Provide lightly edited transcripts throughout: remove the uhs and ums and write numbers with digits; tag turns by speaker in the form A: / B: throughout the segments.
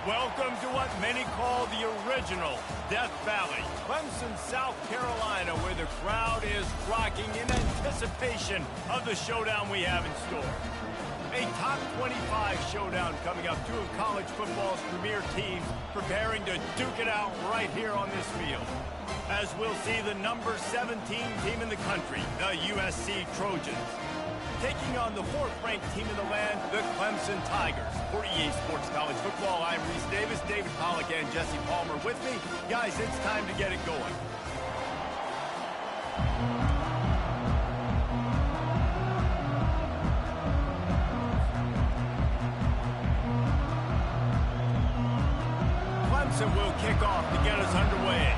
A: Welcome to what many call the original Death Valley, Clemson, South Carolina, where the crowd is rocking in anticipation of the showdown we have in store. A top 25 showdown coming up, two of college football's premier teams preparing to duke it out right here on this field. As we'll see the number 17 team in the country, the USC Trojans, taking on the fourth-ranked team in the land, the Clemson Tigers. For EA Sports College Football, I'm Reese Davis, David Pollack, and Jesse Palmer with me. Guys, it's time to get it going. Clemson will kick off to get us underway.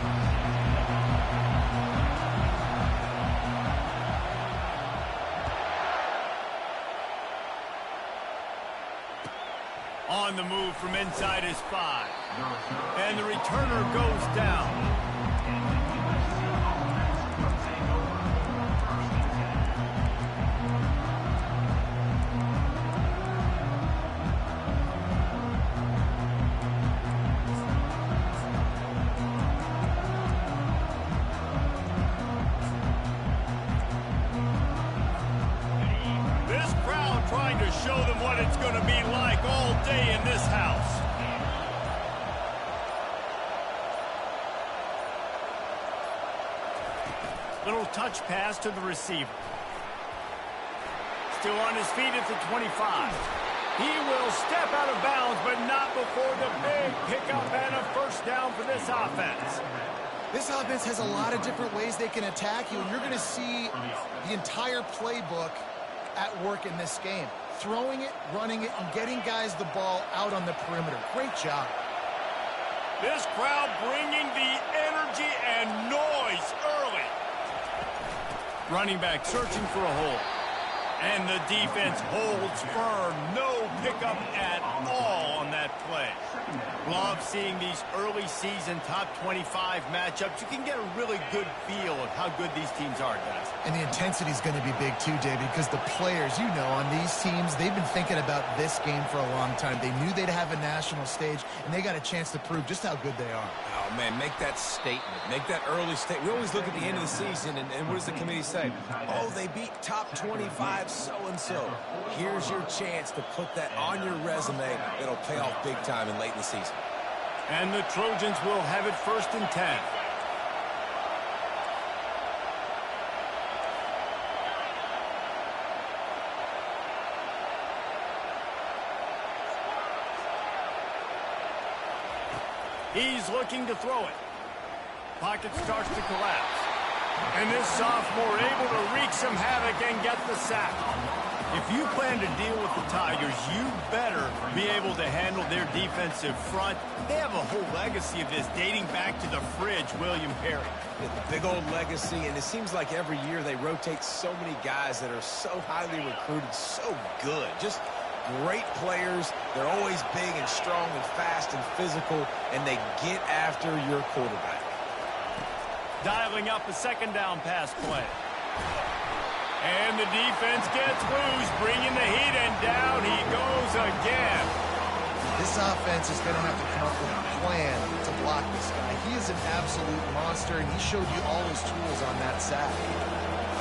A: On the move from inside his 5. And the returner goes down. This crowd trying to show them what it's going to be like all day in this house. Little touch pass to the receiver. Still on his feet at the 25. He will step out of bounds, but not before the big pickup and a first down for this offense.
B: This offense has a lot of different ways they can attack you, and you're going to see the entire playbook at work in this game. Throwing it, running it, and getting guys the ball out on the perimeter. Great job.
A: This crowd bringing the energy and noise early. Running back searching for a hole. And the defense holds firm. No pickup at all on that play. Love seeing these early season top 25 matchups. You can get a really good feel of how good these teams are, guys.
B: And the intensity is going to be big too, David, because the players, you know, on these teams, they've been thinking about this game for a long time. They knew they'd have a national stage, and they got a chance to prove just how good they are.
C: Oh, man, make that statement. Make that early statement. We always look at the end of the season, and what does the committee say? Oh, they beat top 25 so-and-so. Here's your chance to put that on your resume. It'll pay off big time and late in the season.
A: And the Trojans will have it 1st and 10. He's looking to throw it. Pocket starts to collapse. And this sophomore able to wreak some havoc and get the sack. If you plan to deal with the Tigers, you better be able to handle their defensive front. They have a whole legacy of this dating back to the fridge, William Perry.
C: The big old legacy, and it seems like every year they rotate so many guys that are so highly recruited, so good. Just great players. They're always big and strong and fast and physical, and they get after your quarterback.
A: Dialing up a second down pass play. And the defense gets loose, bringing the heat, and down he goes again.
B: This offense is going to have to come up with a plan to block this guy. He is an absolute monster, and he showed you all his tools on that sack.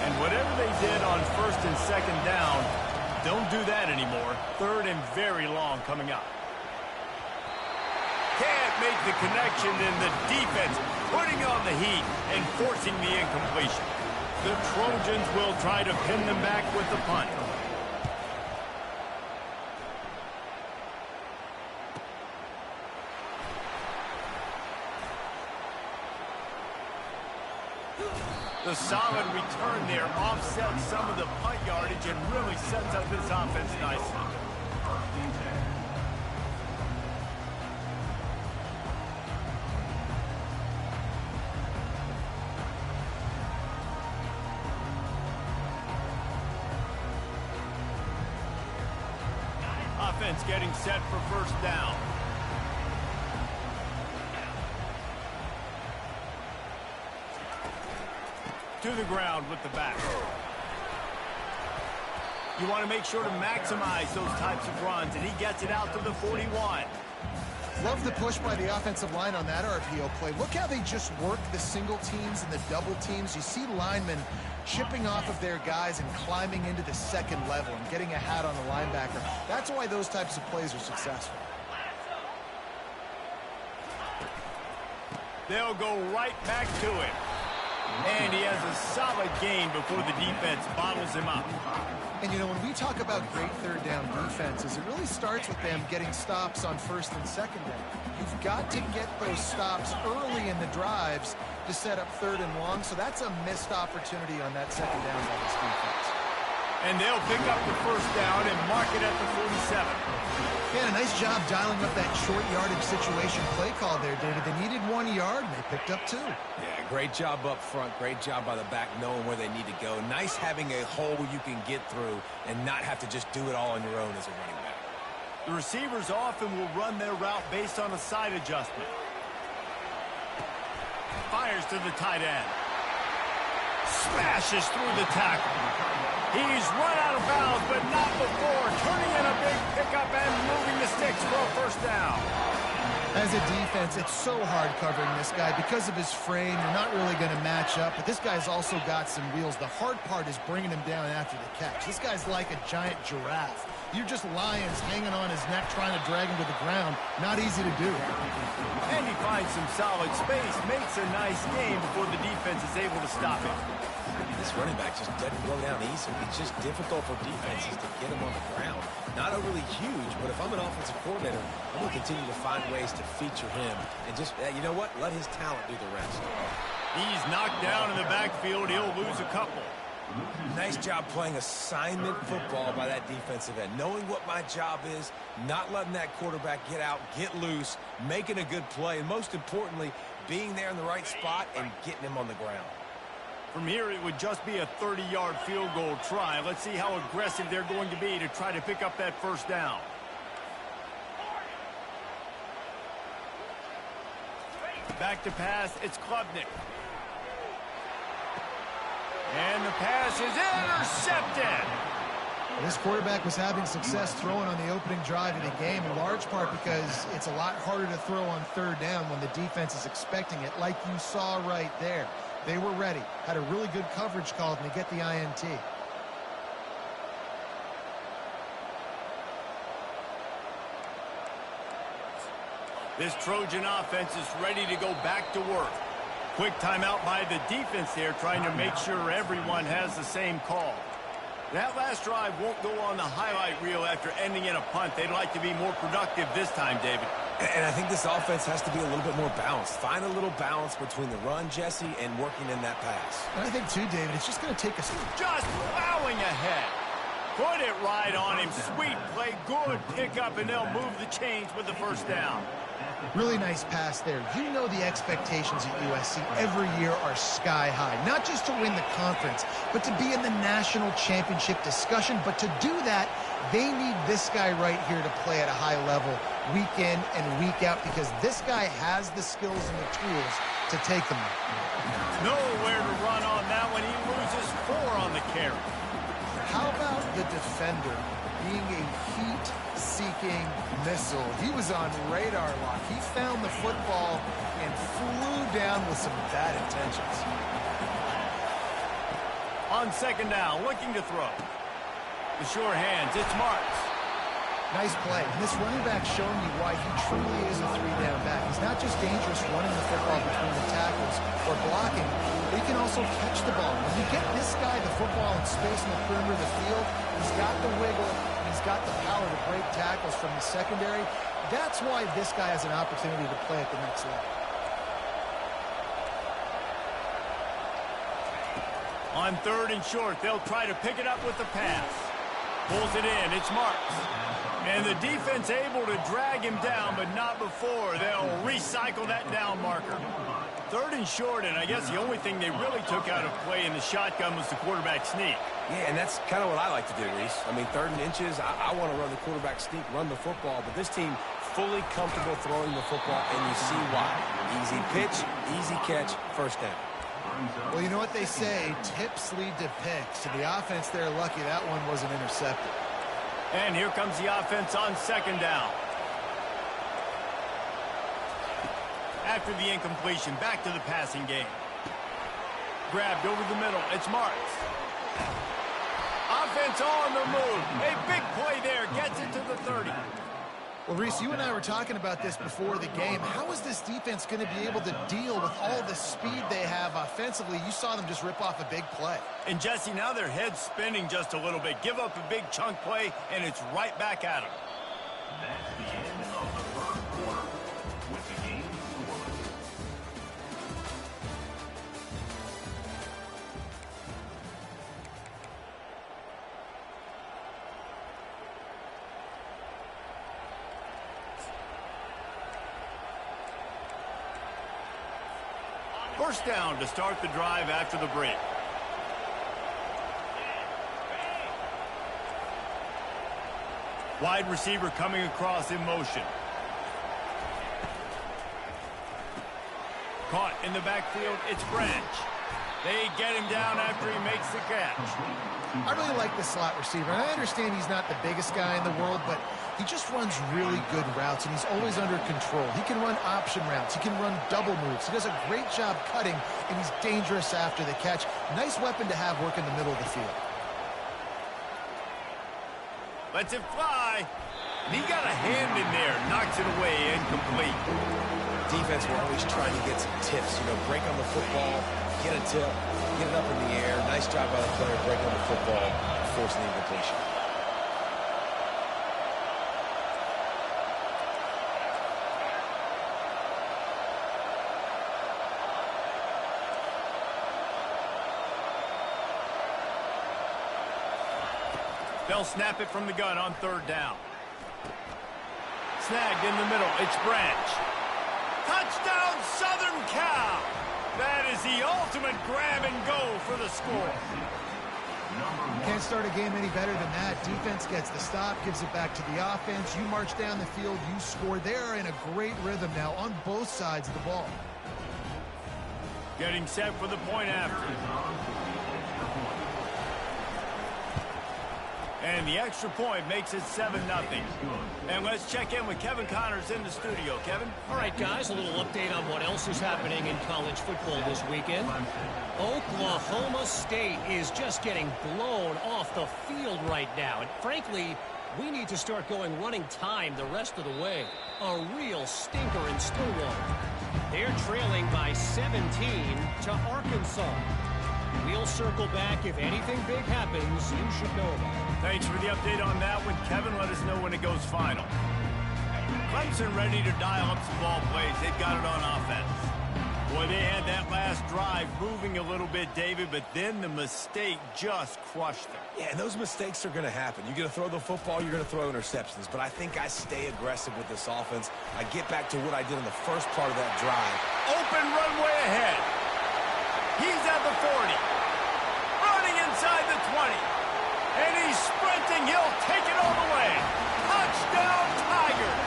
A: And whatever they did on 1st and 2nd down, don't do that anymore. 3rd and very long coming up. Can't make the connection, and the defense putting on the heat and forcing the incompletion. The Trojans will try to pin them back with the punt. The solid return there offsets some of the punt yardage and really sets up this offense nicely. Offense getting set for 1st down. To the ground with the back. You want to make sure to maximize those types of runs, and he gets it out to the 41.
B: Love the push by the offensive line on that RPO play. Look how they just work the single teams and the double teams. You see linemen chipping off of their guys and climbing into the second level and getting a hat on the linebacker. That's why those types of plays are successful.
A: They'll go right back to it. And he has a solid gain before the defense bottles him up.
B: And, you know, when we talk about great third down defenses, it really starts with them getting stops on first and second down. You've got to get those stops early in the drives to set up third and long, so that's a missed opportunity on that second down by this defense.
A: And they'll pick up the first down and mark it at the 47.
B: Yeah, a nice job dialing up that short yardage situation play call there, David. They needed 1 yard, and they picked up 2.
C: Yeah, great job up front. Great job by the back knowing where they need to go. Nice having a hole you can get through and not have to just do it all on your own as a running back.
A: The receivers often will run their route based on a side adjustment. Fires to the tight end. Smashes through the tackle. He's run out of bounds, but not before turning in a big pickup and moving the sticks for a first down.
B: As a defense, it's so hard covering this guy. Because of his frame, you're not really going to match up, but this guy's also got some wheels. The hard part is bringing him down after the catch. This guy's like a giant giraffe. You're just lions hanging on his neck trying to drag him to the ground. Not easy to do.
A: And he finds some solid space, makes a nice game before the defense is able to stop him.
C: This running back just doesn't go down easy. It's just difficult for defenses to get him on the ground. Not overly huge, but if I'm an offensive coordinator, I'm going to continue to find ways to feature him. And just, you know what? Let his talent do the rest.
A: He's knocked down in the backfield. He'll lose a couple.
C: Nice job playing assignment football by that defensive end. Knowing what my job is, not letting that quarterback get out, get loose, making a good play, and most importantly, being there in the right spot and getting him on the ground.
A: From here, it would just be a 30-yard field goal try. Let's see how aggressive they're going to be to try to pick up that first down. Back to pass, it's Klubnik. And the pass is intercepted.
B: This quarterback was having success throwing on the opening drive of the game, in large part because it's a lot harder to throw on third down when the defense is expecting it, like you saw right there. They were ready, had a really good coverage call, and they get the INT.
A: This Trojan offense is ready to go back to work. Quick timeout by the defense there, trying to make sure everyone has the same call. That last drive won't go on the highlight reel after ending in a punt. They'd like to be more productive this time, David.
C: And I think this offense has to be a little bit more balanced. Find a little balance between the run, Jesse, and working in that pass.
B: And I think, too, David, it's just going to take us...
A: Just plowing ahead. Put it right on him. Sweet play, good pickup, and they'll move the chains with the first down.
B: Really nice pass there. You know the expectations at USC every year are sky high. Not just to win the conference, but to be in the national championship discussion. But to do that, they need this guy right here to play at a high level week in and week out, because this guy has the skills and the tools to take them.
A: Nowhere to run on that one. He loses 4 on the carry.
B: How about the defender being a heat-seeking missile? He was on radar lock. He found the football and flew down with some bad intentions.
A: On second down, looking to throw. The sure hands, it's Marks.
B: Nice play. And this running back showing you why he truly is a 3-down back. He's not just dangerous running the football between the tackles or blocking, but he can also catch the ball. When you get this guy the football in space in the perimeter of the field, he's got the wiggle, and he's got the power to break tackles from the secondary. That's why this guy has an opportunity to play at the next level.
A: On third and short, they'll try to pick it up with the pass. Pulls it in, it's Marks. And the defense able to drag him down, but not before. They'll recycle that down marker. Third and short, and I guess the only thing they really took out of play in the shotgun was the quarterback sneak.
C: Yeah, and that's kind of what I like to do, Reese. I mean, third and inches, I want to run the quarterback sneak, run the football, but this team fully comfortable throwing the football, and you see why. Easy pitch, easy catch, first down.
B: Well, you know what they say, tips lead to picks. And the offense, they're lucky that one wasn't intercepted.
A: And here comes the offense on second down. after the incompletion. Back to the passing game. Grabbed over the middle. It's Marks. Offense on the move. A big play there. Gets it to the 30.
B: Well, Reese, you and I were talking about this before the game. How is this defense going to be able to deal with all the speed they have offensively? You saw them just rip off a big play.
A: And, Jesse, now their head's spinning just a little bit. Give up a big chunk play, and it's right back at them.
D: That's the end of the first quarter with the game score.
A: First down to start the drive after the break. Wide receiver coming across in motion. Caught in the backfield, it's Branch. They get him down after he makes the catch.
B: I really like the slot receiver, and I understand he's not the biggest guy in the world, but he just runs really good routes, and he's always under control. He can run option routes. He can run double moves. He does a great job cutting, and he's dangerous after the catch. Nice weapon to have work in the middle of the field.
A: Lets it fly. And he got a hand in there. Knocks it away, incomplete.
C: Defense were always trying to get some tips. You know, break on the football, get a tip, get it up in the air. Nice job by the player, break on the football, forcing the incompletion.
A: They'll snap it from the gun on third down. Snagged in the middle. It's Branch. Touchdown, Southern Cal. That is the ultimate grab and go for the score.
B: Can't start a game any better than that. Defense gets the stop, gives it back to the offense. You march down the field, you score. They're in a great rhythm now on both sides of the ball.
A: Getting set for the point after. And the extra point makes it 7-0. And let's check in with Kevin Connors in the studio. Kevin?
E: All right, guys, a little update on what else is happening in college football this weekend. Oklahoma State is just getting blown off the field right now. And frankly, we need to start going running time the rest of the way. A real stinker in Stillwater. They're trailing by 17 to Arkansas. We'll circle back. If anything big happens, you should know about it.
A: Thanks for the update on that one, Kevin. Let us know when it goes final. Clemson ready to dial up some ball plays. They've got it on offense. Boy, they had that last drive moving a little bit, David, but then the mistake just crushed them.
C: Yeah, and those mistakes are going to happen. You're going to throw the football, you're going to throw interceptions. But I think I stay aggressive with this offense. I get back to what I did in the first part of that drive.
A: Open runway ahead. He's at the 40. Running inside the 20. And he's sprinting. He'll take it all the way. Touchdown, Tigers.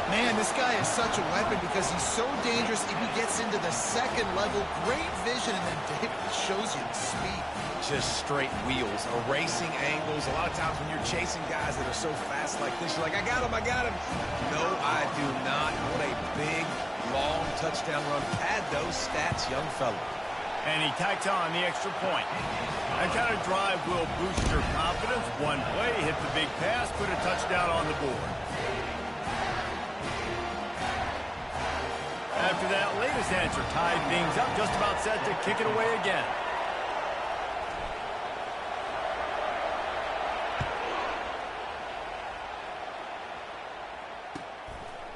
B: Man, this guy is such a weapon because he's so dangerous if he gets into the second level. Great vision, and then David shows you the speed.
C: Just straight wheels, erasing angles. A lot of times when you're chasing guys that are so fast like this, you're like, I got him, I got him. No, I do not. What a big, long touchdown run. Pad those stats, young fella.
A: And he tacks on the extra point. That kind of drive will boost your confidence. One play, hit the big pass, put a touchdown on the board. After that latest answer tied things up, just about set to kick it away again.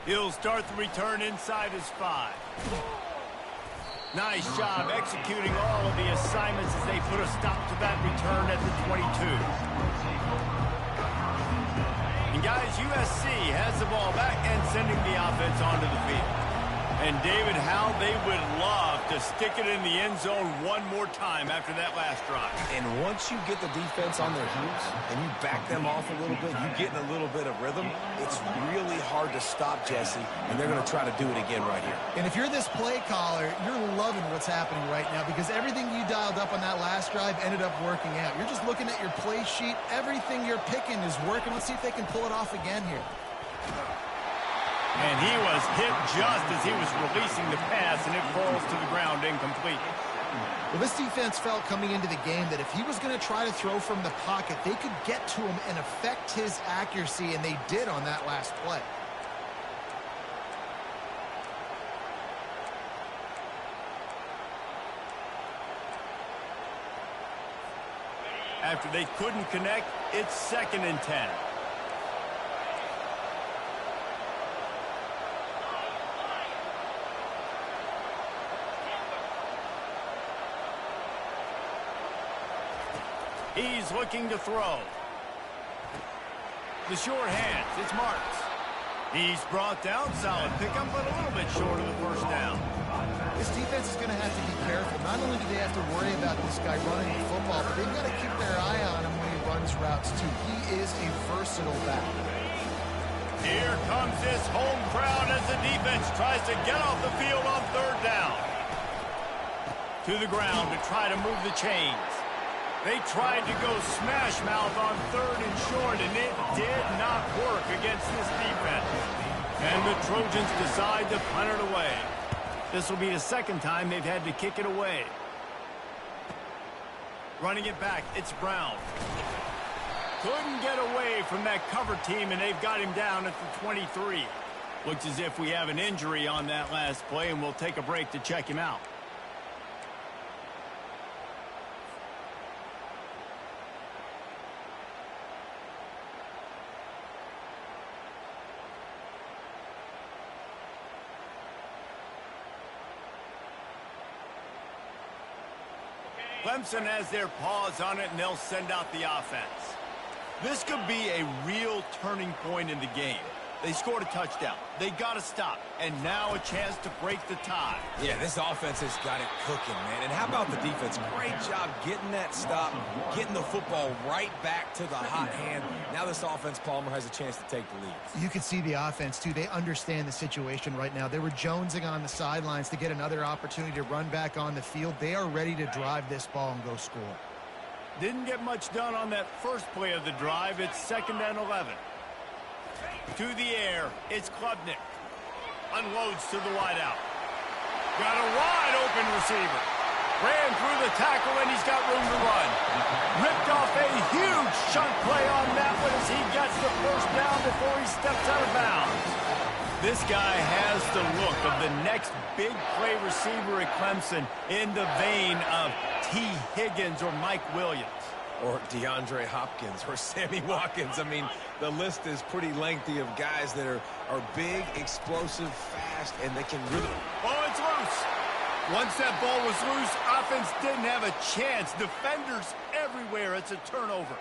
A: He'll start the return inside his 5. Nice job executing all of the assignments as they put a stop to that return at the 22. And guys, USC has the ball back and sending the offense onto the field. And David, how they would love to stick it in the end zone one more time after that last drive.
C: And once you get the defense on their heels and you back them off a little bit, you get in a little bit of rhythm, it's really hard to stop, Jesse, and they're going to try to do it again right here.
B: And if you're this play caller, you're loving what's happening right now because everything you dialed up on that last drive ended up working out. You're just looking at your play sheet. Everything you're picking is working. Let's see if they can pull it off again here.
A: And he was hit just as he was releasing the pass, and it falls to the ground incomplete.
B: Well, this defense felt coming into the game that if he was going to try to throw from the pocket, they could get to him and affect his accuracy, and they did on that last play.
A: After they couldn't connect, it's 2nd and 10. He's looking to throw. The short hands, it's Marks. He's brought down, solid pickup, but a little bit short of the first down.
B: This defense is going to have to be careful. Not only do they have to worry about this guy running the football, but they've got to keep their eye on him when he runs routes, too. He is a versatile back.
A: Here comes this home crowd as the defense tries to get off the field on 3rd down. To the ground to try to move the chains. They tried to go smash mouth on 3rd and short, and it did not work against this defense. And the Trojans decide to punt it away. This will be the 2nd time they've had to kick it away. Running it back, it's Brown. Couldn't get away from that cover team, and they've got him down at the 23. Looks as if we have an injury on that last play, and we'll take a break to check him out. Clemson has their paws on it, and they'll send out the offense. This could be a real turning point in the game. They scored a touchdown. They got to stop. And now a chance to break the tie.
C: Yeah, this offense has got it cooking, man. And how about the defense? Great job getting that stop, getting the football right back to the hot hand. Now this offense, Palmer, has a chance to take the lead.
B: You can see the offense, too. They understand the situation right now. They were jonesing on the sidelines to get another opportunity to run back on the field. They are ready to drive this ball and go score.
A: Didn't get much done on that first play of the drive. It's 2nd and 11. To the air, it's Klubnik. Unloads to the wideout. Got a wide open receiver. Ran through the tackle, and he's got room to run. Ripped off a huge chunk play on that one as he gets the first down before he steps out of bounds. This guy has the look of the next big play receiver at Clemson in the vein of T. Higgins or Mike Williams.
C: Or DeAndre Hopkins or Sammy Watkins. I mean, the list is pretty lengthy of guys that are big, explosive, fast, and they can really...
A: Oh, it's loose. Once that ball was loose, offense didn't have a chance. Defenders everywhere. It's a turnover.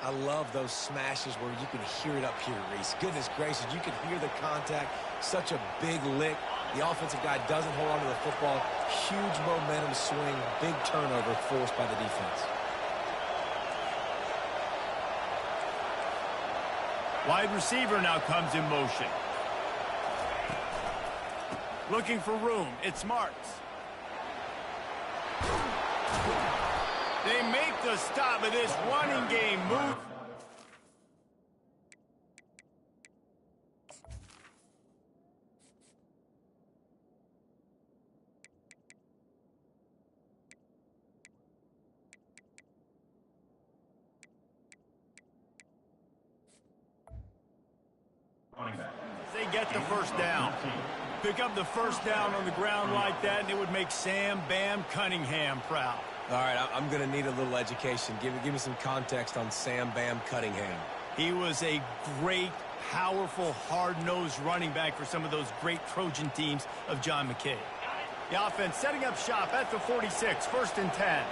C: I love those smashes where you can hear it up here, Reese. Goodness gracious, you can hear the contact. Such a big lick. The offensive guy doesn't hold on to the football. Huge momentum swing. Big turnover forced by the defense.
A: Wide receiver now comes in motion. Looking for room. It's Marks. They make the stop of this running game move. They get the first down. Pick up the first down on the ground like that, and it would make Sam Bam Cunningham proud.
C: All right, I'm going to need a little education. Give me some context on Sam Bam Cunningham.
A: He was a great, powerful, hard-nosed running back for some of those great Trojan teams of John McKay. The offense setting up shop at the 46, 1st and 10.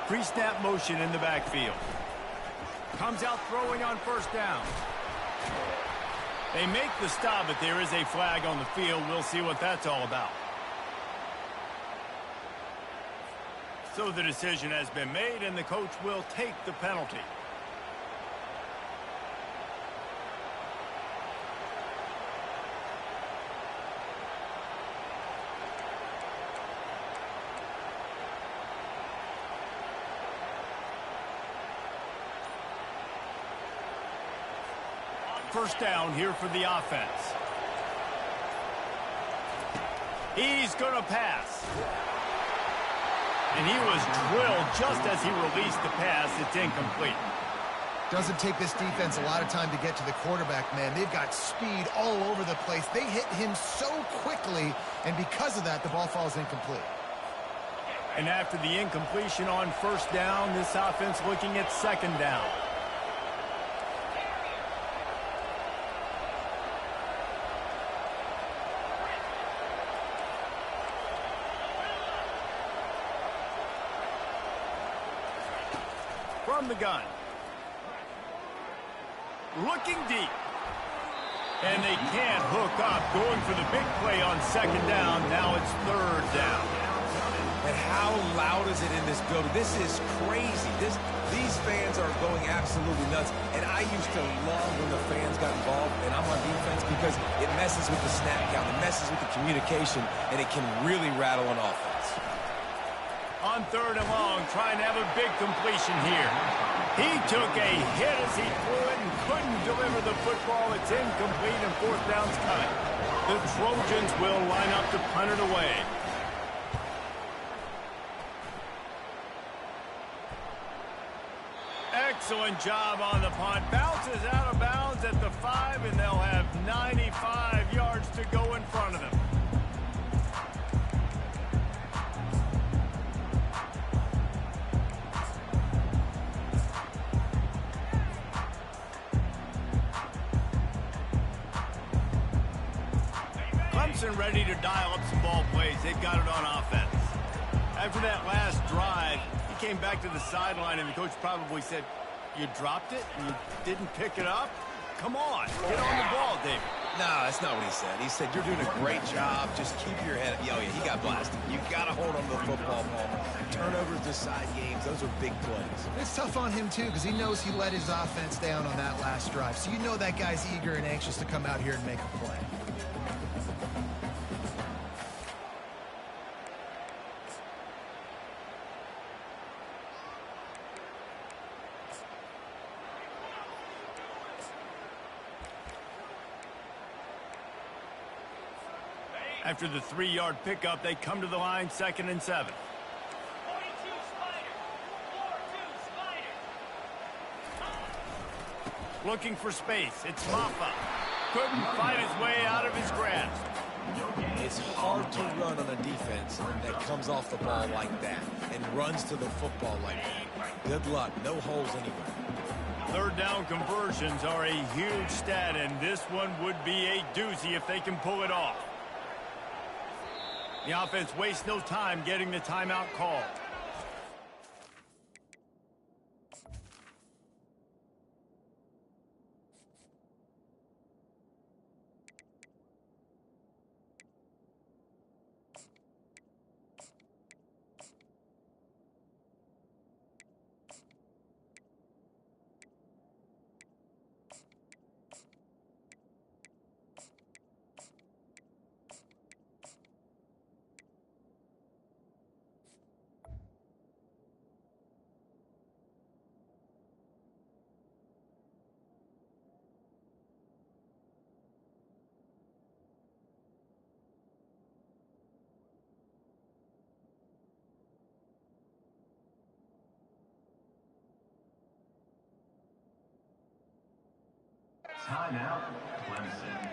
A: Pre-snap motion in the backfield. Comes out throwing on first down. They make the stop, but there is a flag on the field. We'll see what that's all about. So the decision has been made, and the coach will take the penalty. first down here for the offense. He's going to pass. And he was drilled just as he released the pass. It's incomplete.
B: Doesn't take this defense a lot of time to get to the quarterback, man. They've got speed all over the place. They hit him so quickly, and because of that, the ball falls incomplete.
A: And after the incompletion on first down, this offense looking at second down. From the gun. Looking deep. And they can't hook up. Going for the big play on second down. Now it's third down.
C: And how loud is it in this building? This is crazy. These fans are going absolutely nuts. And I used to love when the fans got involved, and I'm on defense, because it messes with the snap count, it messes with the communication, and it can really rattle an offense.
A: On third and long, trying to have a big completion here. He took a hit as he threw it and couldn't deliver the football. It's incomplete and fourth down's cut. The Trojans will line up to punt it away. Excellent job on the punt. Bounces out of bounds at the 5, and they'll have 95 yards to go in front of them. Clemson ready to dial up some ball plays. They've got it on offense. After that last drive, he came back to the sideline, and the coach probably said, "You dropped it and you didn't pick it up? Come on, get on the ball, David."
C: No, that's not what he said. He said, "You're doing a great job. Just keep your head up." Oh, yeah, he got blasted. You got to hold on to the football ball. Turnovers decide games. Those are big plays.
B: It's tough on him, too, because he knows he let his offense down on that last drive. So you know that guy's eager and anxious to come out here and make a play.
A: After the 3-yard pickup, they come to the line, 2nd and 7. Looking for space. It's Maffa. Couldn't fight his way out of his grasp.
C: It's hard to run on a defense that comes off the ball like that and runs to the football like that. Good luck. No holes anywhere.
A: Third down conversions are a huge stat, and this one would be a doozy if they can pull it off. The offense wastes no time getting the timeout called.
D: Timeout, Clemson.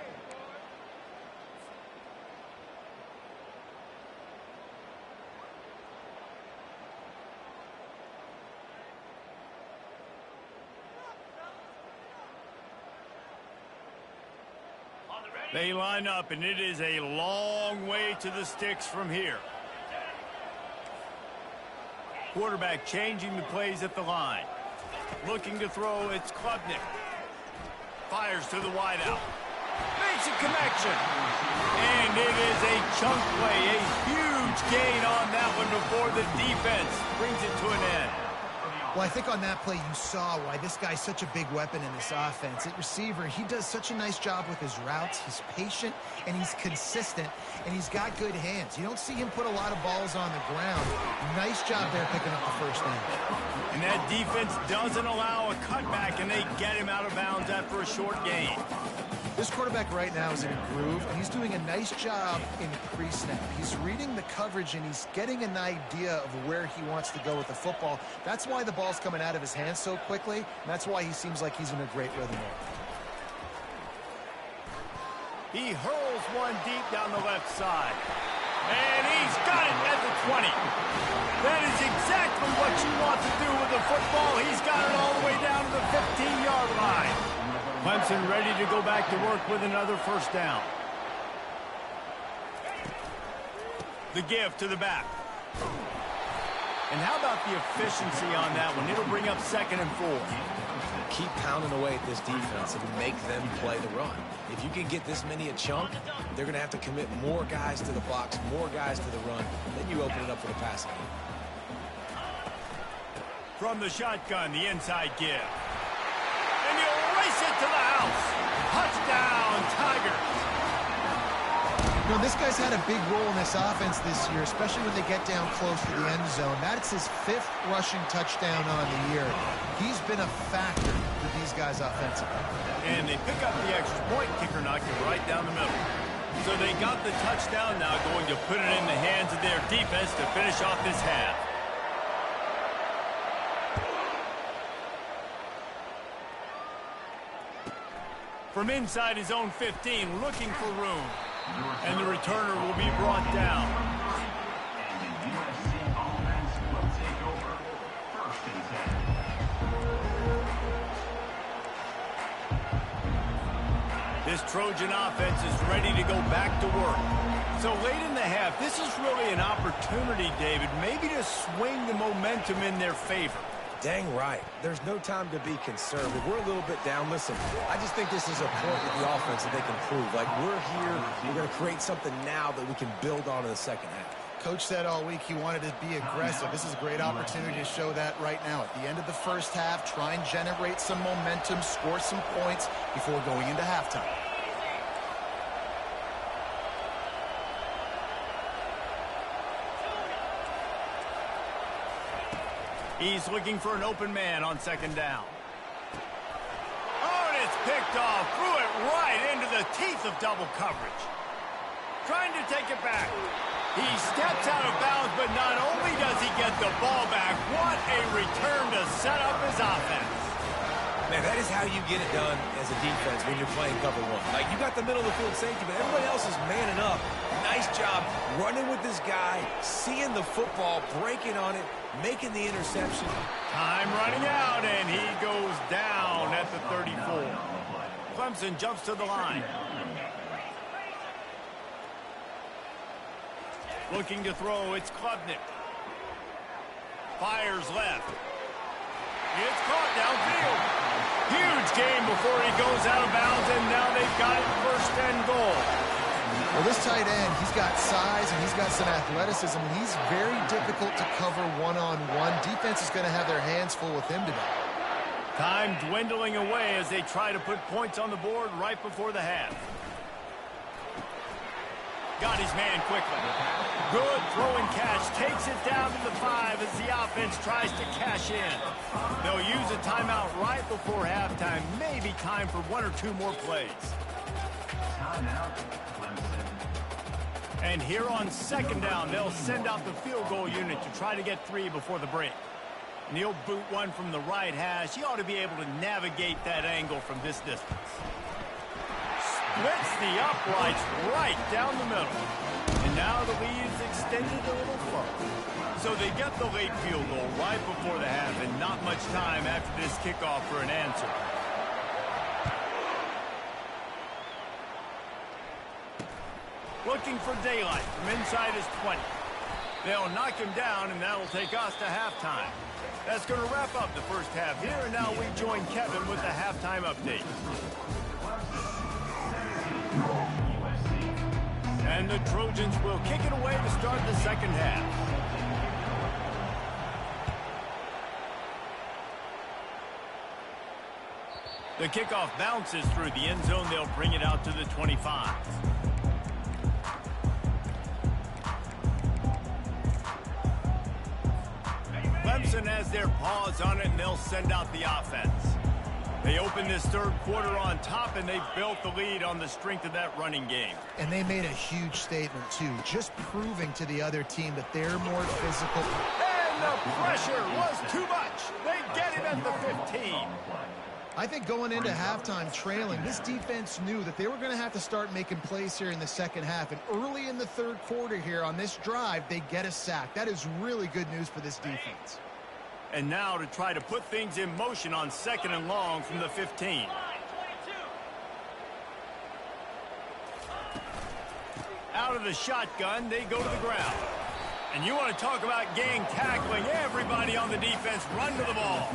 A: They line up, and it is a long way to the sticks from here. Quarterback changing the plays at the line. Looking to throw, it's Klubnik. Fires to the wideout. Makes a connection. And it is a chunk play. A huge gain on that one before the defense brings it to an end.
B: Well, I think on that play you saw why this guy's such a big weapon in this offense. At receiver, he does such a nice job with his routes. He's patient, and he's consistent, and he's got good hands. You don't see him put a lot of balls on the ground. Nice job there picking up the first down.
A: And that defense doesn't allow a cutback, and they get him out of bounds after a short gain.
B: This quarterback right now is in a groove, and he's doing a nice job in pre-snap. He's reading the coverage, and he's getting an idea of where he wants to go with the football. That's why the ball's coming out of his hands so quickly, and that's why he seems like he's in a great rhythm there.
A: He hurls one deep down the left side. And he's got it at the 20. That is exactly what you want to do with the football. He's got it all the way down to the 15-yard line. Clemson ready to go back to work with another first down. The give to the back. And how about the efficiency on that one? It'll bring up 2nd and 4.
C: Keep pounding away at this defense and make them play the run. If you can get this many a chunk, they're going to have to commit more guys to the box, more guys to the run. Then you open it up for the passing game.
A: From the shotgun, the inside give. And he'll race it to the house. Touchdown, Tigers.
B: You know, this guy's had a big role in this offense this year, especially when they get down close to the end zone. That's his 5th rushing touchdown on the year. He's been a factor for these guys offensively.
A: And they pick up the extra point. Kicker knocked it right down the middle. So they got the touchdown, now going to put it in the hands of their defense to finish off this half. From inside his own 15, looking for room. And the returner will be brought down.
D: And the USC offense will take over 1st and 10.
A: This Trojan offense is ready to go back to work. So late in the half, this is really an opportunity, David, maybe to swing the momentum in their favor.
C: Dang right. There's no time to be concerned. If we're a little bit down, listen, I just think this is a point with the offense that they can prove. Like, we're here, we're going to create something now that we can build on in the second half.
B: Coach said all week he wanted to be aggressive. This is a great opportunity to show that right now. At the end of the first half, try and generate some momentum, score some points before going into halftime.
A: He's looking for an open man on 2nd down. Oh, and it's picked off. Threw it right into the teeth of double coverage. Trying to take it back. He steps out of bounds, but not only does he get the ball back, what a return to set up his offense.
C: Man, that is how you get it done as a defense when you're playing cover 1. Like, you got the middle of the field safety, but everybody else is manning up. Nice job running with this guy, seeing the football, breaking on it, making the interception.
A: Time running out, and he goes down at the 34. Clemson jumps to the line. Looking to throw, it's Klubnik. Fires left. It's caught downfield. Huge game before he goes out of bounds, and now they've got it 1st and goal.
B: Well, this tight end, he's got size and he's got some athleticism, and he's very difficult to cover one-on-one. Defense is going to have their hands full with him today.
A: Time dwindling away as they try to put points on the board right before the half. Got his man quickly. Good throwing catch. Takes it down to the 5 as the offense tries to cash in. They'll use a timeout right before halftime. Maybe time for 1 or 2 more plays.
D: Timeout, Clemson.
A: And here on 2nd down, they'll send out the field goal unit to try to get 3 before the break. And he'll boot one from the right hash. He ought to be able to navigate that angle from this distance. Splits the uprights right down the middle. And now the lead is extended a little further. So they get the late field goal right before the half, and not much time after this kickoff for an answer. Looking for daylight from inside his 20. They'll knock him down, and that'll take us to halftime. That's going to wrap up the first half here, and now we join Kevin with the halftime update. And the Trojans will kick it away to start the second half. The kickoff bounces through the end zone. They'll bring it out to the 25. Clemson has their paws on it, and they'll send out the offense. They open this third quarter on top, and they've built the lead on the strength of that running game.
B: And they made a huge statement, too, just proving to the other team that they're more physical.
A: And the pressure was too much. They get him at the 15.
B: I think going into halftime trailing, this defense knew that they were going to have to start making plays here in the second half. And early in the third quarter here on this drive, they get a sack. That is really good news for this defense.
A: And now to try to put things in motion on 2nd and long from the 15. Out of the shotgun, they go to the ground. And you want to talk about gang tackling. Everybody on the defense run to the ball.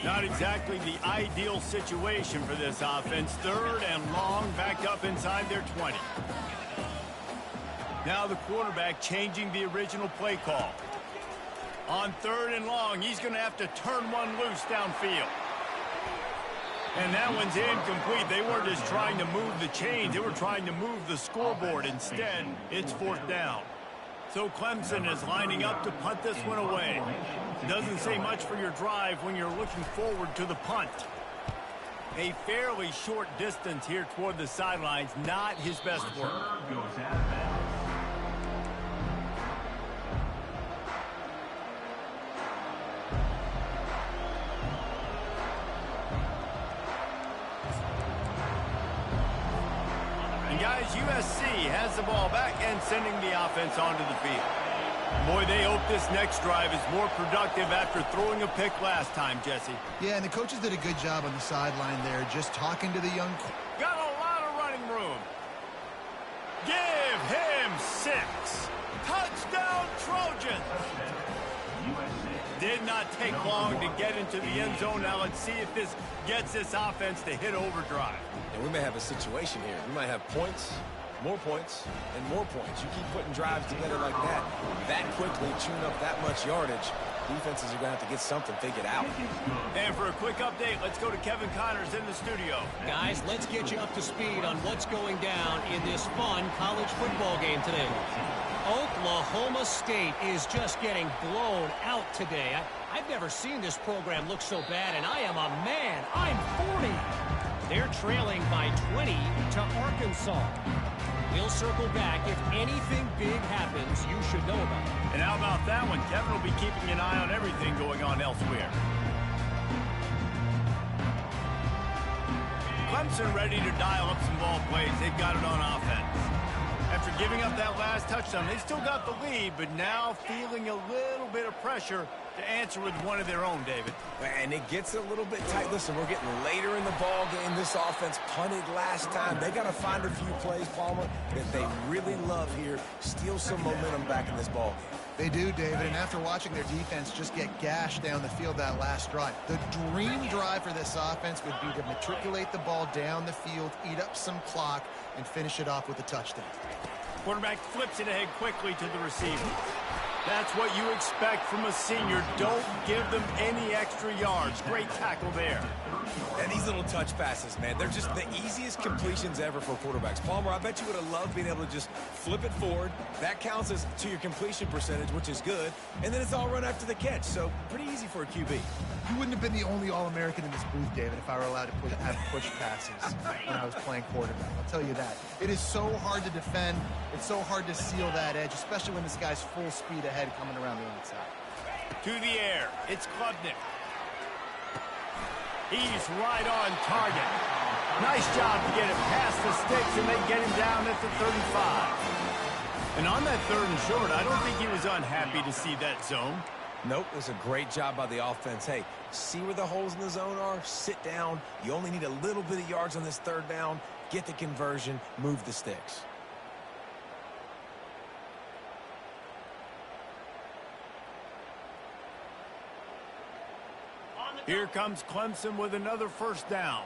A: Not exactly the ideal situation for this offense. 3rd and long, back up inside their 20. Now the quarterback changing the original play call. On 3rd and long, he's going to have to turn one loose downfield. And that one's incomplete. They weren't just trying to move the chains. They were trying to move the scoreboard. Instead, it's 4th down. So Clemson is lining up to punt this one away. Doesn't say much for your drive when you're looking forward to the punt. A fairly short distance here toward the sidelines. Not his best work. And guys, USC has the ball back and sending the offense onto the field. Boy, they hope this next drive is more productive after throwing a pick last time, Jesse.
B: Yeah, and the coaches did a good job on the sideline there, just talking to the young.
A: Got a lot of running room. Give him 6. Touchdown, Trojans. Did not take long to get into the end zone. Now let's see if this gets this offense to hit overdrive.
C: And we may have a situation here. We might have points, more points, and more points. You keep putting drives together like that quickly, chewing up that much yardage, defenses are going to have to get something figured out.
A: And for a quick update, let's go to Kevin Connors in the studio.
E: Guys, let's get you up to speed on what's going down in this fun college football game today. Oklahoma State is just getting blown out today. I've never seen this program look so bad, and I am a man. I'm 40. They're trailing by 20 to Arkansas. We'll circle back. If anything big happens, you should know about it.
A: And how about that one? Kevin will be keeping an eye on everything going on elsewhere. Clemson ready to dial up some ball plays. They've got it on offense. After giving up that last touchdown, they still got the lead, but now feeling a little bit of pressure to answer with one of their own, David.
C: And it gets a little bit tight. Listen, we're getting later in the ball game. This offense punted last time. They got to find a few plays, Palmer, that they really love here. Steal some momentum back in this ball game.
B: They do, David, and after watching their defense just get gashed down the field that last drive, the dream drive for this offense would be to matriculate the ball down the field, eat up some clock, and finish it off with a touchdown.
A: Quarterback flips it ahead quickly to the receiver. That's what you expect from a senior. Don't give them any extra yards. Great tackle there.
C: And these little touch passes, man, they're just the easiest completions ever for quarterbacks. Palmer, I bet you would have loved being able to just flip it forward. That counts as to your completion percentage, which is good. And then it's all run after the catch, so pretty easy for a QB.
B: You wouldn't have been the only All-American in this booth, David, if I were allowed to have push passes when I was playing quarterback. I'll tell you that. It is so hard to defend. It's so hard to seal that edge, especially when this guy's full speed ahead coming around the inside.
A: To the air, it's Klubnik. He's right on target. Nice job to get it past the sticks, and they get him down at the 35. And on that 3rd and short, I don't think he was unhappy to see that zone.
C: Nope, it was a great job by the offense. Hey, see where the holes in the zone are? Sit down. You only need a little bit of yards on this 3rd down. Get the conversion. Move the sticks.
A: Here comes Clemson with another 1st down.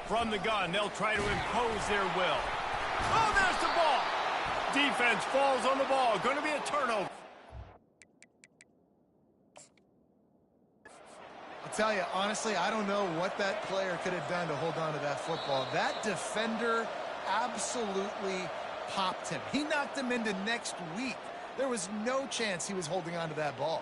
A: From the gun, they'll try to impose their will. Oh, there's the ball. Defense falls on the ball. Going to be a turnover.
B: I'll tell you, honestly, I don't know what that player could have done to hold on to that football. That defender absolutely popped him. He knocked him into next week. There was no chance he was holding on to that ball.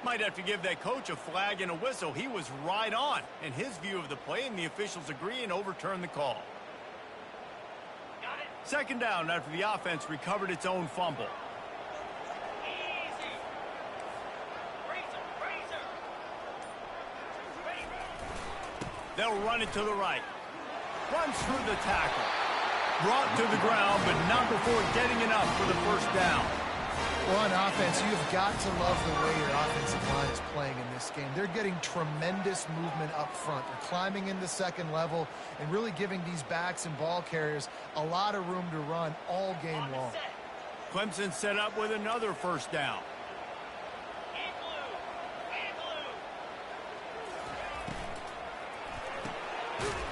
A: Might have to give that coach a flag and a whistle. He was right on in his view of the play, and the officials agree and overturn the call. Second down after the offense recovered its own fumble. They'll run it to the right. Runs through the tackle. Brought to the ground, but not before getting enough for the first down.
B: Well, on offense, you've got to love the way your offensive line is playing in this game. They're getting tremendous movement up front. They're climbing into second level and really giving these backs and ball carriers a lot of room to run all game long.
A: Clemson set up with another first down.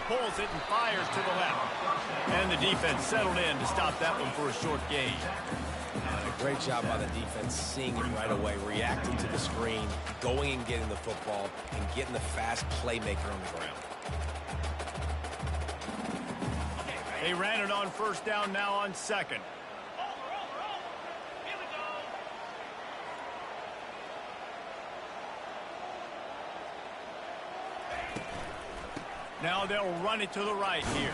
A: Pulls it and fires to the left. And the defense settled in to stop that one for a short gain.
C: A great job by the defense, seeing it right away, reacting to the screen, going and getting the football, and getting the fast playmaker on the ground.
A: They ran it on first down, now on second. Now they'll run it to the right here.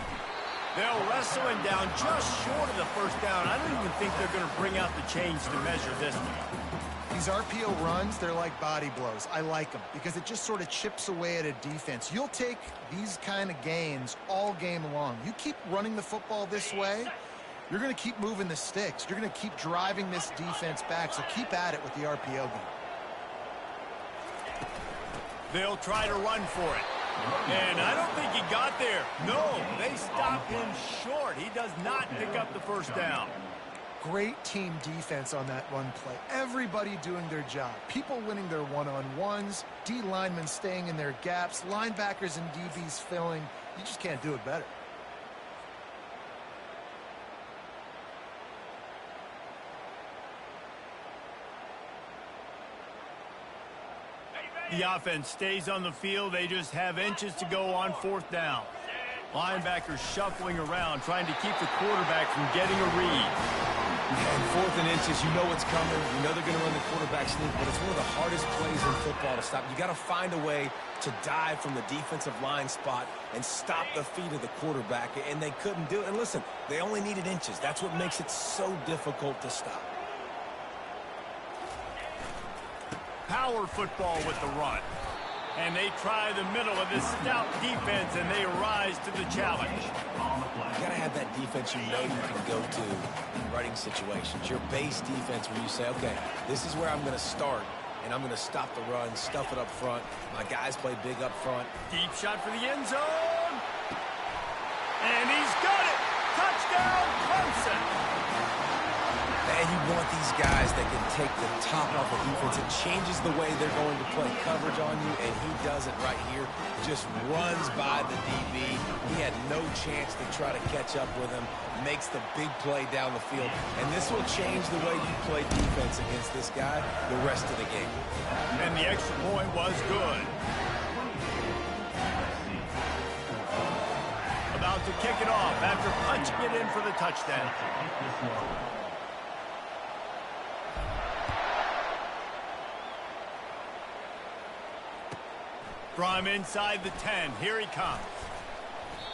A: They'll wrestle him down just short of the first down. I don't even think they're going to bring out the chains to measure this one.
B: These RPO runs, they're like body blows. I like them because it just sort of chips away at a defense. You'll take these kind of gains all game long. You keep running the football this way, you're going to keep moving the sticks. You're going to keep driving this defense back, so keep at it with the RPO game.
A: They'll try to run for it. And I don't think he got there. No, they stopped him short. He does not pick up the first down.
B: Great team defense on that run play. Everybody doing their job. People winning their one-on-ones, D linemen staying in their gaps, linebackers and DBs filling. You just can't do it better.
A: The offense stays on the field. They just have inches to go on fourth down. Linebackers shuffling around, trying to keep the quarterback from getting a read.
C: And fourth and inches, you know it's coming. You know they're going to run the quarterback sneak, but it's one of the hardest plays in football to stop. You got to find a way to dive from the defensive line spot and stop the feet of the quarterback, and they couldn't do it. And listen, they only needed inches. That's what makes it so difficult to stop.
A: Power football with the run. And they try the middle of this stout defense, and they rise to the challenge.
C: You got to have that defense you know you can go to in running situations. Your base defense where you say, okay, this is where I'm going to start, and I'm going to stop the run, stuff it up front. My guys play big up front.
A: Deep shot for the end zone. And he's got it. Touchdown, Clemson.
C: And you want these guys that can take the top off the defense. It changes the way they're going to play coverage on you, and he does it right here. Just runs by the DB. He had no chance to try to catch up with him. Makes the big play down the field. And this will change the way you play defense against this guy the rest of the game.
A: And the extra point was good. About to kick it off after punching it in for the touchdown. From inside the 10, here he comes.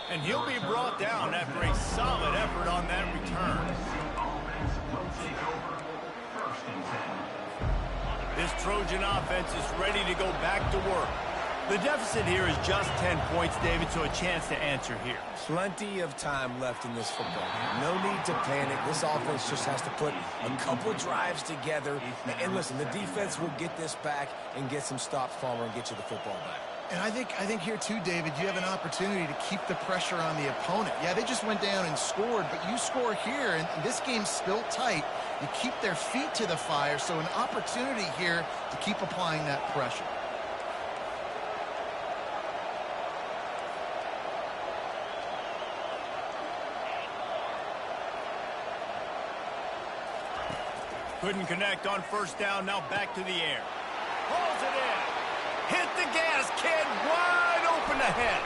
A: And he'll be brought down after a solid effort on that return. This Trojan offense is ready to go back to work. The deficit here is just 10 points, David, so a chance to answer here.
C: Plenty of time left in this football game. No need to panic. This offense just has to put a couple drives together. And listen, the defense will get this back and get some stops, Palmer, and get you the football back.
B: And I think here too, David, you have an opportunity to keep the pressure on the opponent. Yeah, they just went down and scored, but you score here, and this game's still tight. You keep their feet to the fire, so an opportunity here to keep applying that pressure.
A: Couldn't connect on first down. Now back to the air. Pulls it in. Hit the gas, kid. Wide open ahead.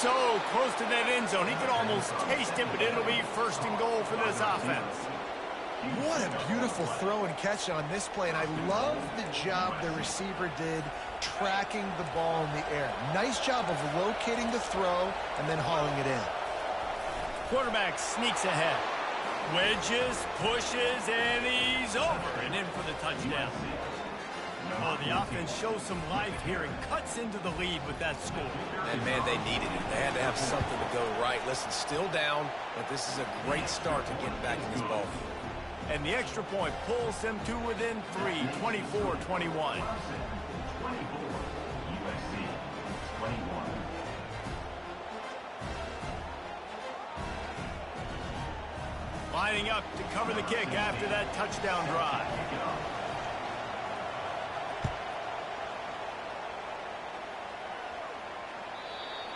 A: So close to that end zone. He could almost taste it, but it'll be first and goal for this offense.
B: What a beautiful throw and catch on this play, and I love the job the receiver did tracking the ball in the air. Nice job of locating the throw and then hauling it in.
A: Quarterback sneaks ahead. Wedges, pushes, and he's over and in for the touchdown. Oh, the offense shows some life here and cuts into the lead with that score.
C: And, man, they needed it. They had to have something to go right. Listen, still down, but this is a great start to getting back in this ball game.
A: And the extra point pulls them to within 3, 24-21. Lining up to cover the kick after that touchdown drive.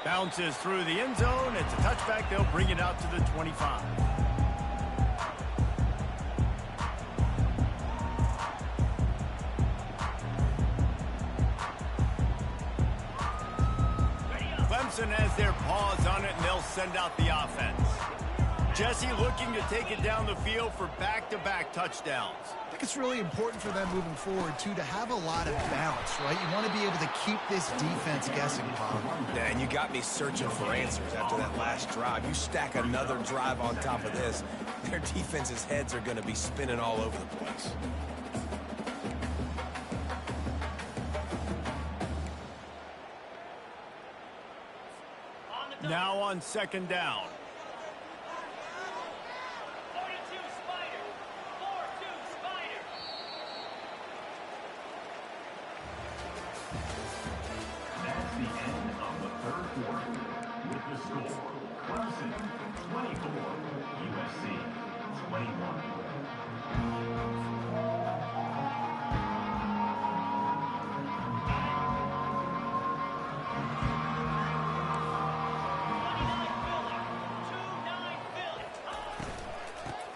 A: Bounces through the end zone. It's a touchback. They'll bring it out to the 25. Clemson has their paws on it, and they'll send out the offense. Jesse looking to take it down the field for back-to-back touchdowns.
B: I think it's really important for them moving forward, too, to have a lot of balance, right? You want to be able to keep this defense guessing, Bob.
C: Dan, you got me searching for answers after that last drive. You stack another drive on top of this, their defense's heads are going to be spinning all over the place.
A: Now on second down.
D: That's the end of the third quarter. With the score, Clemson 24, USC 21.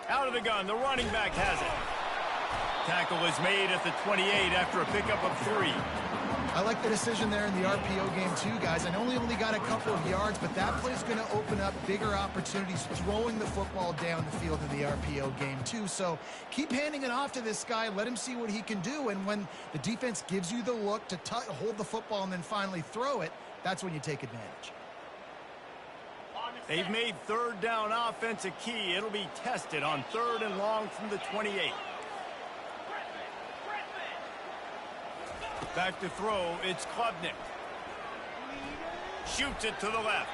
A: Out of the gun, the running back has it. Tackle is made at the 28 after a pickup of 3.
B: I like the decision there in the RPO game, too, guys. I know he only got a couple of yards, but that play's going to open up bigger opportunities throwing the football down the field in the RPO game, too. So keep handing it off to this guy. Let him see what he can do. And when the defense gives you the look to hold the football and then finally throw it, that's when you take advantage.
A: They've made third down offense a key. It'll be tested on 3rd and long from the 28. Back to throw, it's Klubnik. Shoots it to the left.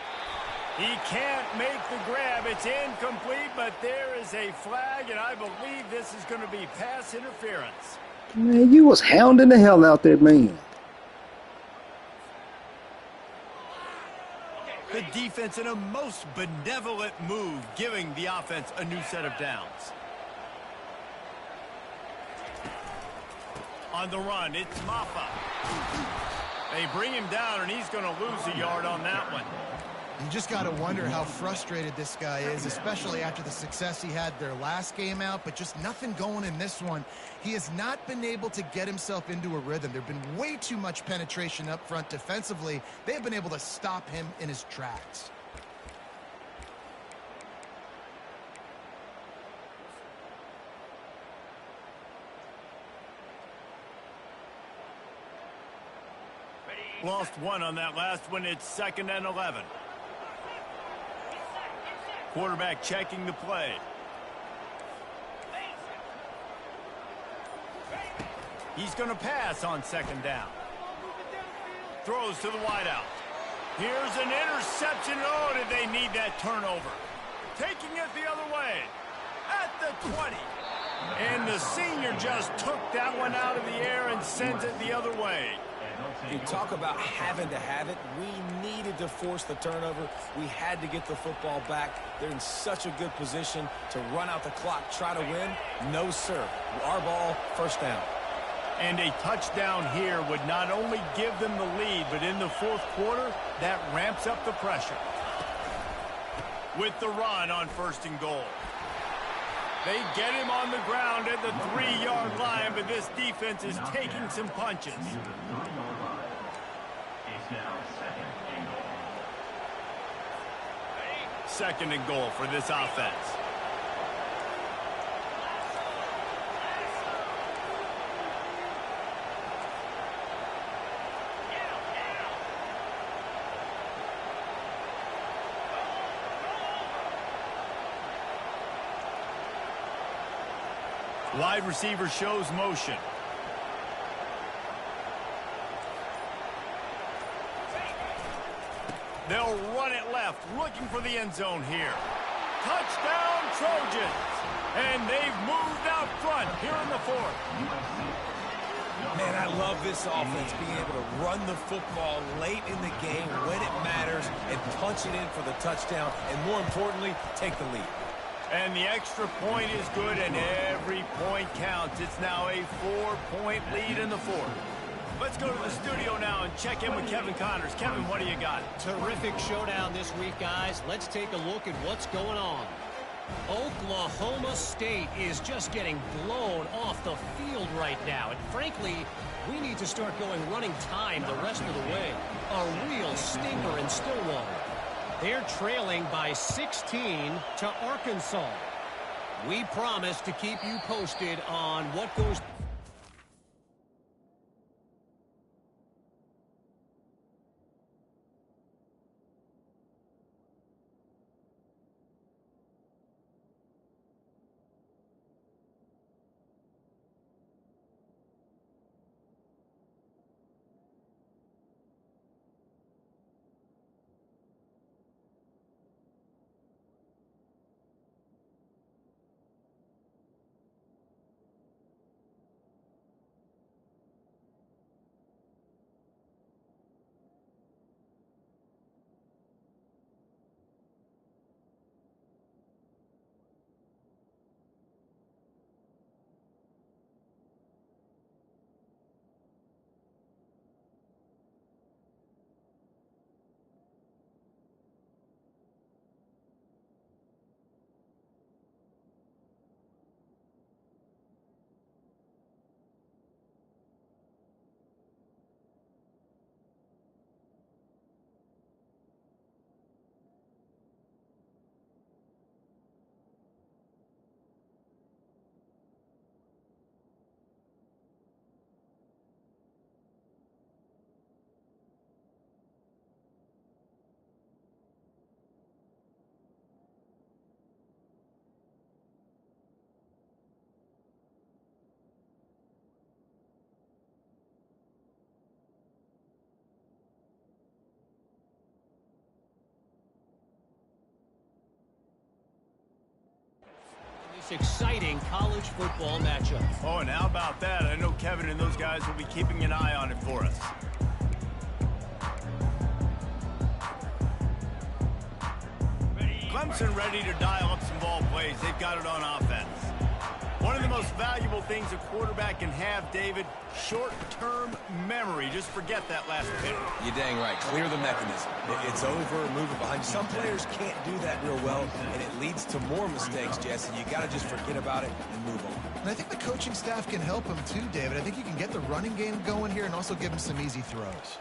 A: He can't make the grab. It's incomplete, but there is a flag, and I believe this is going to be pass interference.
F: Man, you was hounding the hell out that man.
A: The defense in a most benevolent move, giving the offense a new set of downs. On the run, it's Maffa. They bring him down, and he's going to lose a yard on that one.
B: You just got to wonder how frustrated this guy is, especially after the success he had their last game out, but just nothing going in this one. He has not been able to get himself into a rhythm. There have been way too much penetration up front defensively. They have been able to stop him in his tracks.
A: Lost one on that last one. It's 2nd and 11. Quarterback checking the play. He's going to pass on 2nd down. Throws to the wideout. Here's an interception. Oh, did they need that turnover? Taking it the other way. At the 20. And the senior just took that one out of the air and sends it the other way.
C: You talk about having to have it. We needed to force the turnover. We had to get the football back. They're in such a good position to run out the clock, try to win. No, sir. Our ball, first down.
A: And a touchdown here would not only give them the lead, but in the 4th quarter, that ramps up the pressure. With the run on 1st and goal. They get him on the ground at the 3-yard line, but this defense is taking some punches.
D: Near the 30-yard line. It's now second and goal.
A: 2nd and goal for this offense. Wide receiver shows motion. They'll run it left, looking for the end zone here. Touchdown, Trojans! And they've moved out front here in the 4th.
C: Man, I love this offense, being able to run the football late in the game when it matters and punch it in for the touchdown, and more importantly, take the lead.
A: And the extra point is good, and every point counts. It's now a 4-point lead in the 4th. Let's go to the studio now and check in with Kevin Connors. Kevin, what do you got?
E: Terrific showdown this week, guys. Let's take a look at what's going on. Oklahoma State is just getting blown off the field right now. And frankly, we need to start going running time the rest of the way. A real stinker in Stillwater. They're trailing by 16 to Arkansas. We promise to keep you posted on what goes. Exciting college football matchup.
A: Oh, and how about that? I know Kevin and those guys will be keeping an eye on it for us. Clemson ready to dial up some ball plays. They've got it on offense. One of the most valuable things a quarterback can have, David, short-term memory. Just forget that last pick.
C: You're dang right. Clear the mechanism. It's over, move it behind you. Some players can't do that real well, and it leads to more mistakes, Jesse. You got to just forget about it and move on.
B: And I think the coaching staff can help him too, David. I think you can get the running game going here and also give him some easy throws.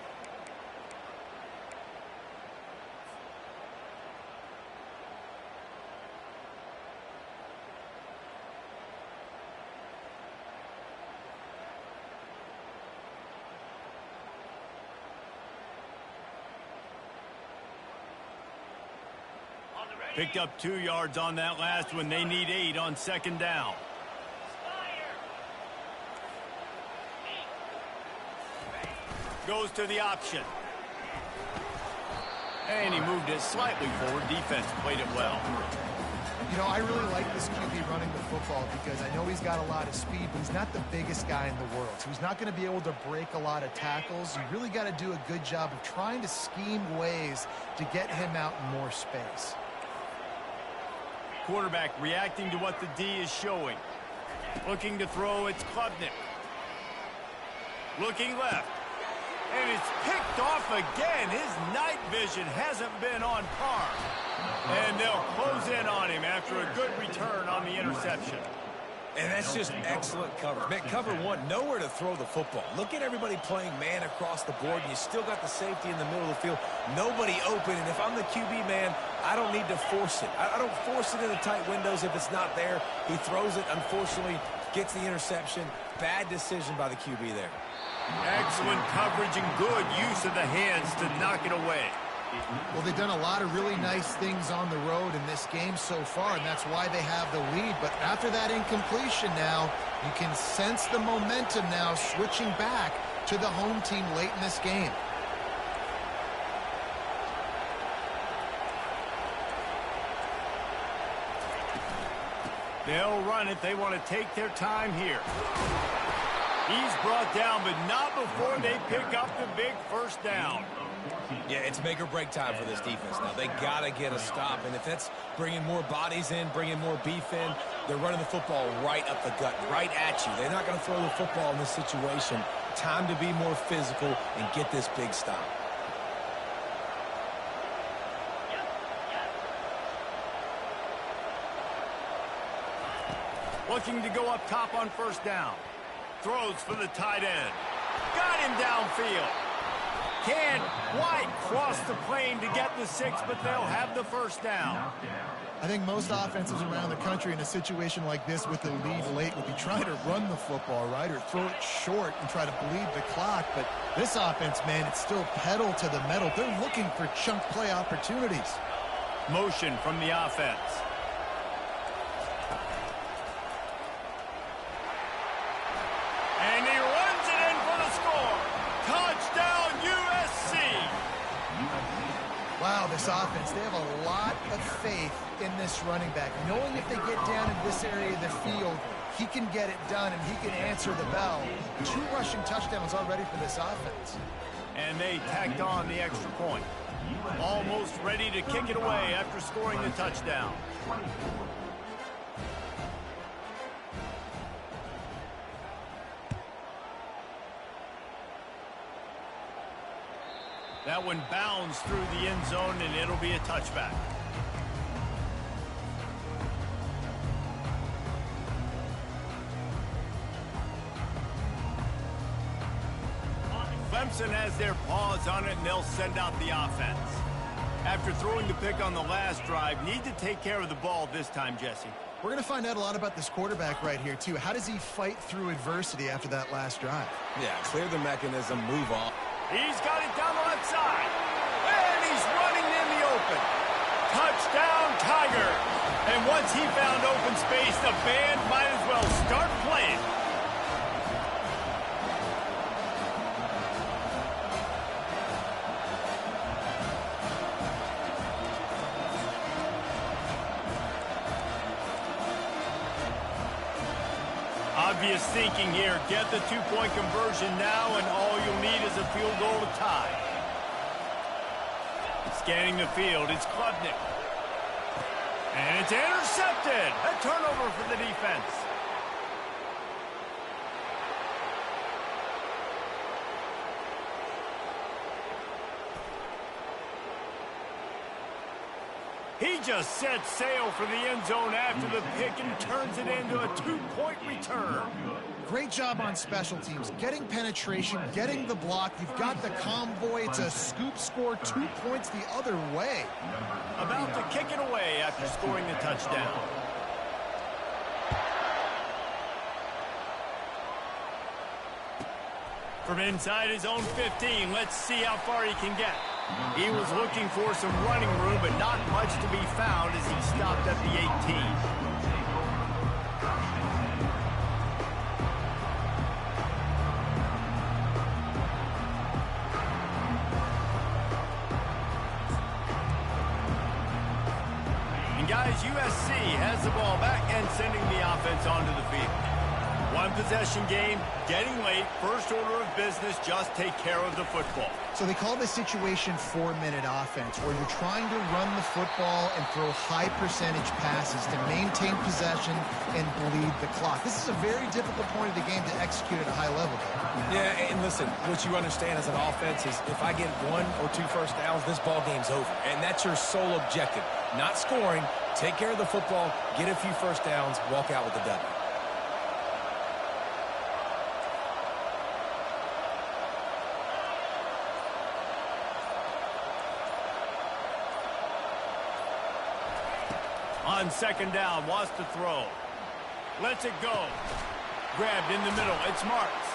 A: Picked up 2 yards on that last one. They need 8 on 2nd down. Goes to the option. And he moved it slightly forward. Defense played it well.
B: You know, I really like this QB running the football because I know he's got a lot of speed, but he's not the biggest guy in the world. So he's not going to be able to break a lot of tackles. You really got to do a good job of trying to scheme ways to get him out in more space.
A: Quarterback reacting to what the D is showing. Looking to throw, it's Klubnik. Looking left. And it's picked off again. His night vision hasn't been on par. And they'll close in on him after a good return on the interception.
C: And that's just excellent coverage. Man, cover one, nowhere to throw the football. Look at everybody playing man across the board, and you still got the safety in the middle of the field. Nobody open, and if I'm the QB, man, I don't need to force it. I don't force it in the tight windows if it's not there. He throws it, unfortunately, gets the interception. Bad decision by the QB there.
A: Excellent coverage and good use of the hands to knock it away.
B: Well, they've done a lot of really nice things on the road in this game so far, and that's why they have the lead. But after that incompletion now, you can sense the momentum now switching back to the home team late in this game.
A: They'll run it. They want to take their time here. He's brought down, but not before they pick up the big first down.
C: Yeah, it's make or break time for this defense now. They got to get a stop, and if that's bringing more bodies in, bringing more beef in, they're running the football right up the gut, right at you. They're not going to throw the football in this situation. Time to be more physical and get this big stop.
A: Looking to go up top on first down. Throws for the tight end. Got him downfield. Can't quite cross the plane to get the 6, but they'll have the first down.
B: I think most offenses around the country in a situation like this with the lead late would be trying to run the football, right, or throw it short and try to bleed the clock. But this offense, man, it's still pedal to the metal. They're looking for chunk play opportunities.
A: Motion from the offense. And he runs it in for the score. Touchdown, USC.
B: Wow, this offense, they have a lot of faith in this running back. Knowing if they get down in this area of the field, he can get it done and he can answer the bell. 2 rushing touchdowns already for this offense.
A: And they tacked on the extra point. Almost ready to kick it away after scoring the touchdown. That one bounds through the end zone, and it'll be a touchback. Clemson has their paws on it, and they'll send out the offense. After throwing the pick on the last drive, need to take care of the ball this time, Jesse.
B: We're going to find out a lot about this quarterback right here, too. How does he fight through adversity after that last drive?
C: Yeah, clear the mechanism, move on.
A: He's got it down the left side. And he's running in the open. Touchdown, Tiger. And once he found open space, the band might as well start playing. Obvious thinking here. Get the 2-point conversion now, and all you'll need is a field goal to tie. Scanning the field, it's Klubnik. And it's intercepted. A turnover for the defense. He just sets sail for the end zone after the pick and turns it into a 2-point return.
B: Great job on special teams. Getting penetration, getting the block. You've got the convoy. It's a scoop score, 2 points the other way.
A: About to kick it away after scoring the touchdown. From inside his own 15, let's see how far he can get. He was looking for some running room, but not much to be found as he stopped at the 18. And guys, USC has the ball back and sending the offense onto the field. One possession game, getting late, first order of business, just take care of the football.
B: So they call this situation 4-minute offense, where you're trying to run the football and throw high percentage passes to maintain possession and bleed the clock. This is a very difficult point of the game to execute at a high level, though.
C: Yeah, and listen, what you understand as an offense is if I get 1 or 2 first downs, this ball game's over. And that's your sole objective. Not scoring, take care of the football, get a few first downs, walk out with the W.
A: On second down, wants to throw. Lets it go. Grabbed in the middle. It's Marks.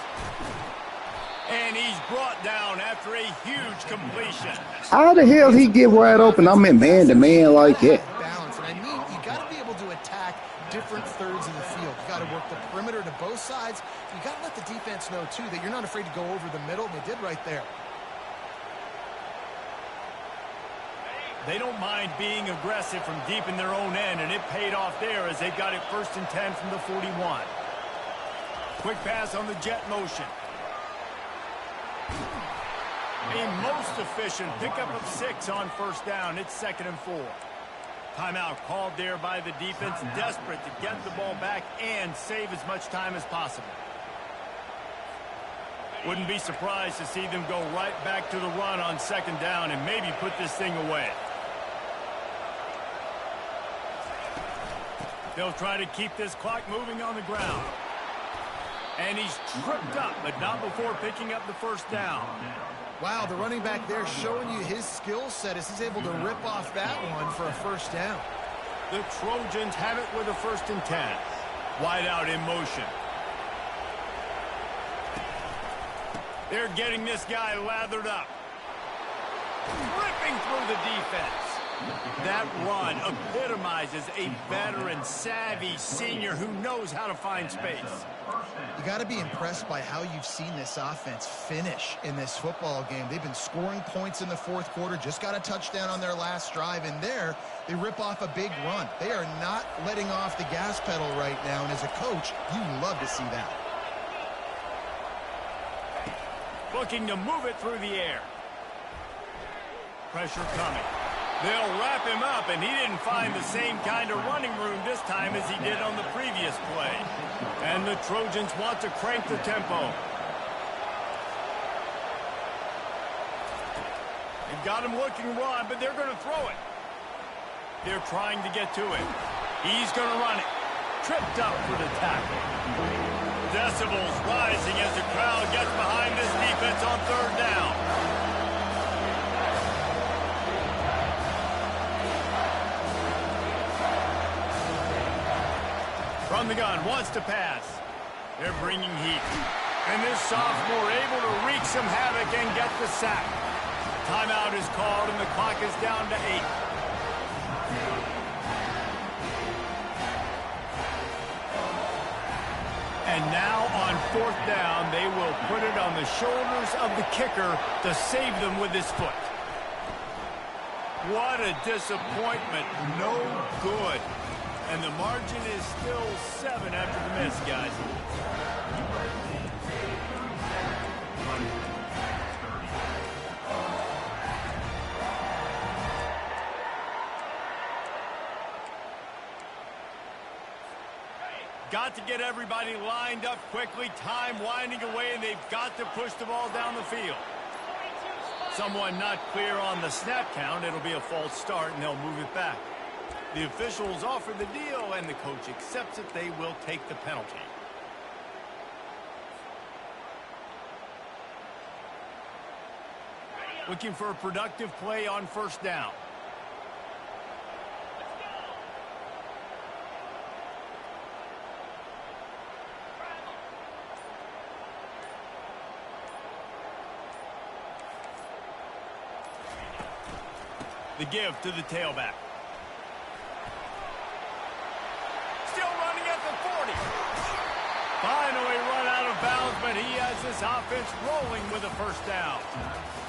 A: And he's brought down after a huge completion.
F: How the hell he get wide open? I'm in man-to-man like that.
B: Balance, and I mean, you got to be able to attack different thirds of the field. You got to work the perimeter to both sides. You got to let the defense know, too, that you're not afraid to go over the middle, and they did right there.
A: They don't mind being aggressive from deep in their own end, and it paid off there as they got it 1st and 10 from the 41. Quick pass on the jet motion. A most efficient pickup of 6 on first down. It's 2nd and 4. Timeout called there by the defense, desperate to get the ball back and save as much time as possible. Wouldn't be surprised to see them go right back to the run on 2nd down and maybe put this thing away. They'll try to keep this clock moving on the ground. And he's tripped up, but not before picking up the first down.
B: Wow, the running back there showing you his skill set as he's able to rip off that one for a first down.
A: The Trojans have it with a 1st and 10. Wide out in motion. They're getting this guy lathered up. Ripping through the defense. That run epitomizes a veteran, savvy senior who knows how to find space.
B: You got to be impressed by how you've seen this offense finish in this football game. They've been scoring points in the 4th quarter, just got a touchdown on their last drive, and there they rip off a big run. They are not letting off the gas pedal right now, and as a coach, you love to see that.
A: Looking to move it through the air. Pressure coming. They'll wrap him up, and he didn't find the same kind of running room this time as he did on the previous play. And the Trojans want to crank the tempo. They've got him looking run, but they're going to throw it. They're trying to get to it. He's going to run it. Tripped up for the tackle. Decibels rising as the crowd gets behind this defense on 3rd down. From the gun, wants to pass. They're bringing heat. And this sophomore able to wreak some havoc and get the sack. Timeout is called, and the clock is down to 8. And now on 4th down, they will put it on the shoulders of the kicker to save them with his foot. What a disappointment. No good. And the margin is still 7 after the miss, guys. Got to get everybody lined up quickly. Time winding away, and they've got to push the ball down the field. Someone not clear on the snap count. It'll be a false start, and they'll move it back. The officials offer the deal, and the coach accepts it. They will take the penalty. Looking for a productive play on 1st down. The give to the tailback. Still running at the 40. Finally run out of bounds, but he has this offense rolling with a 1st down.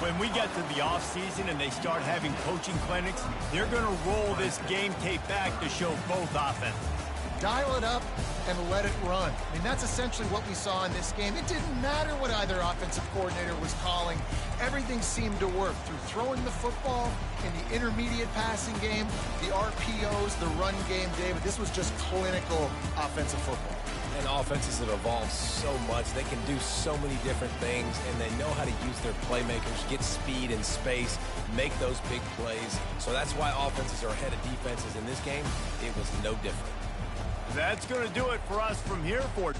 A: When we get to the offseason and they start having coaching clinics, they're going to roll this game tape back to show both offenses.
B: dial it up and let it run. I mean, that's essentially what we saw in this game. It didn't matter what either offensive coordinator was calling. Everything seemed to work through throwing the football in the intermediate passing game, the RPOs, the run game, David. This was just clinical offensive football.
C: And offenses have evolved so much. They can do so many different things, and they know how to use their playmakers, get speed and space, make those big plays. So that's why offenses are ahead of defenses in this game. It was no different.
A: That's going to do it for us from here for